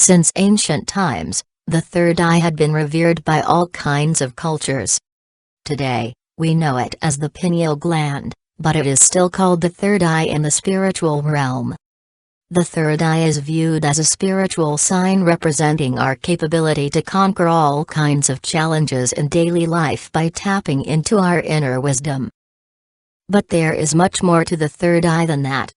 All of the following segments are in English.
Since ancient times, the third eye had been revered by all kinds of cultures. Today, we know it as the pineal gland, but it is still called the third eye in the spiritual realm. The third eye is viewed as a spiritual sign representing our capability to conquer all kinds of challenges in daily life by tapping into our inner wisdom. But there is much more to the third eye than that.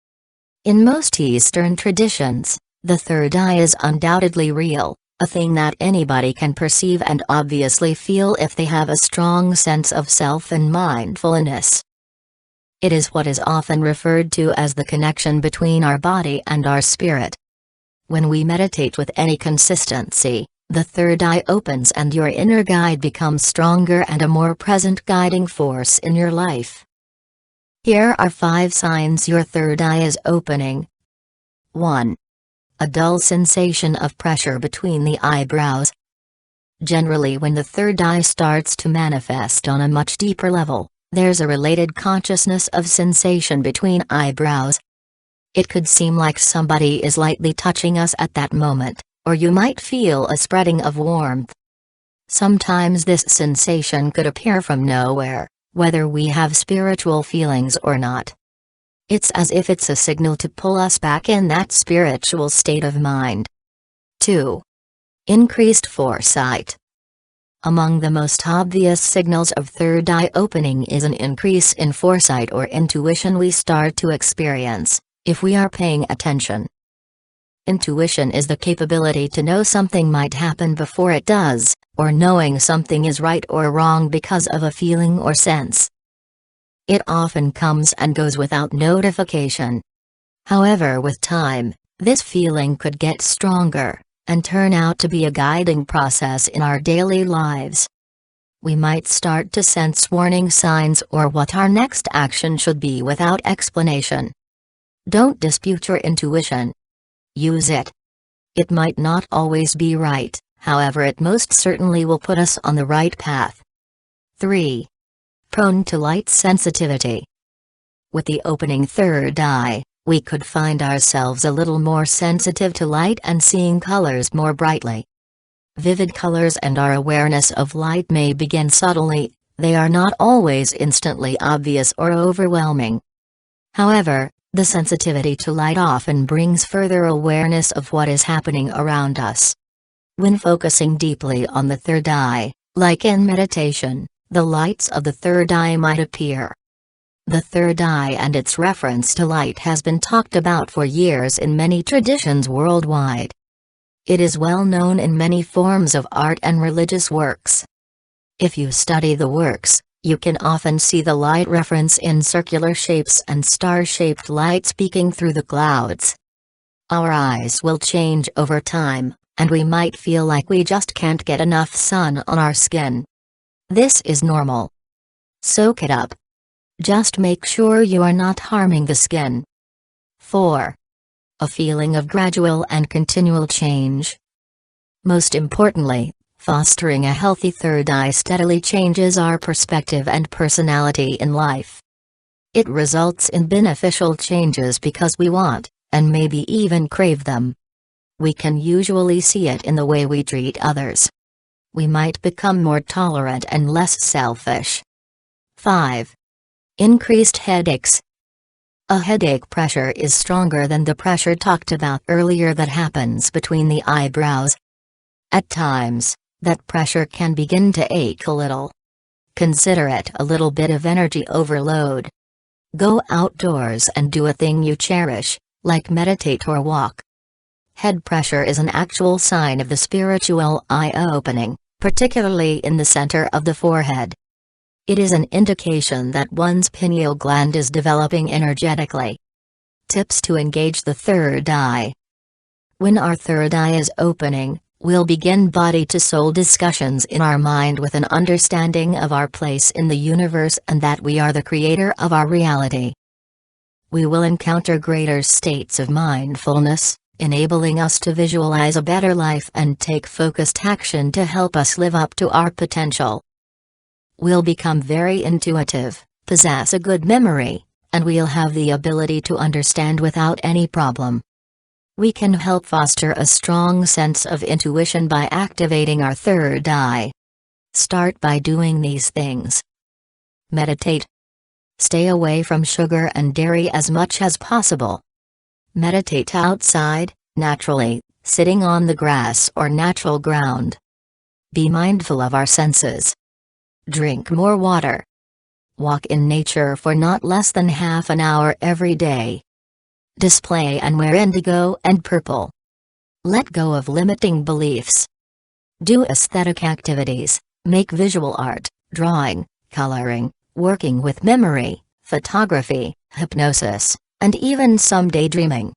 In most Eastern traditions, the third eye is undoubtedly real, a thing that anybody can perceive and obviously feel if they have a strong sense of self and mindfulness. It is what is often referred to as the connection between our body and our spirit. When we meditate with any consistency, the third eye opens and your inner guide becomes stronger and a more present guiding force in your life. Here are 5 signs your third eye is opening. 1. A dull sensation of pressure between the eyebrows. Generally, when the third eye starts to manifest on a much deeper level, there's a related consciousness of sensation between eyebrows. It could seem like somebody is lightly touching us at that moment, or you might feel a spreading of warmth. Sometimes this sensation could appear from nowhere, whether we have spiritual feelings or not. It's as if it's a signal to pull us back in that spiritual state of mind. 2. Increased foresight. Among the most obvious signals of third eye opening is an increase in foresight or intuition we start to experience, if we are paying attention. Intuition is the capability to know something might happen before it does, or knowing something is right or wrong because of a feeling or sense. It often comes and goes without notification. However, with time, this feeling could get stronger and turn out to be a guiding process in our daily lives. We might start to sense warning signs or what our next action should be without explanation. Don't dispute your intuition. Use it. It might not always be right, however it most certainly will put us on the right path. 3. Prone to light sensitivity. With the opening third eye, we could find ourselves a little more sensitive to light and seeing colors more brightly. Vivid colors and our awareness of light may begin subtly, they are not always instantly obvious or overwhelming. However, the sensitivity to light often brings further awareness of what is happening around us. When focusing deeply on the third eye, like in meditation, the lights of the third eye might appear. The third eye and its reference to light has been talked about for years in many traditions worldwide. It is well known in many forms of art and religious works. If you study the works, you can often see the light reference in circular shapes and star-shaped light speaking through the clouds. Our eyes will change over time, and we might feel like we just can't get enough sun on our skin. This is normal. Soak it up. Just make sure you are not harming the skin. 4. A feeling of gradual and continual change. Most importantly, fostering a healthy third eye steadily changes our perspective and personality in life. It results in beneficial changes because we want, and maybe even crave them. We can usually see it in the way we treat others. We might become more tolerant and less selfish. 5. Increased headaches. A headache pressure is stronger than the pressure talked about earlier that happens between the eyebrows. At times, that pressure can begin to ache a little. Consider it a little bit of energy overload. Go outdoors and do a thing you cherish, like meditate or walk. Head pressure is an actual sign of the spiritual eye opening, particularly in the center of the forehead. It is an indication that one's pineal gland is developing energetically. Tips to engage the third eye. When our third eye is opening, we'll begin body-to-soul discussions in our mind with an understanding of our place in the universe and that we are the creator of our reality. We will encounter greater states of mindfulness, enabling us to visualize a better life and take focused action to help us live up to our potential. We'll become very intuitive, possess a good memory, and we'll have the ability to understand without any problem. We can help foster a strong sense of intuition by activating our third eye. Start by doing these things. Meditate. Stay away from sugar and dairy as much as possible. Meditate outside, naturally, sitting on the grass or natural ground. Be mindful of our senses. Drink more water. Walk in nature for not less than half an hour every day. Display and wear indigo and purple. Let go of limiting beliefs. Do aesthetic activities, make visual art, drawing, coloring, working with memory, photography, hypnosis, and even some daydreaming.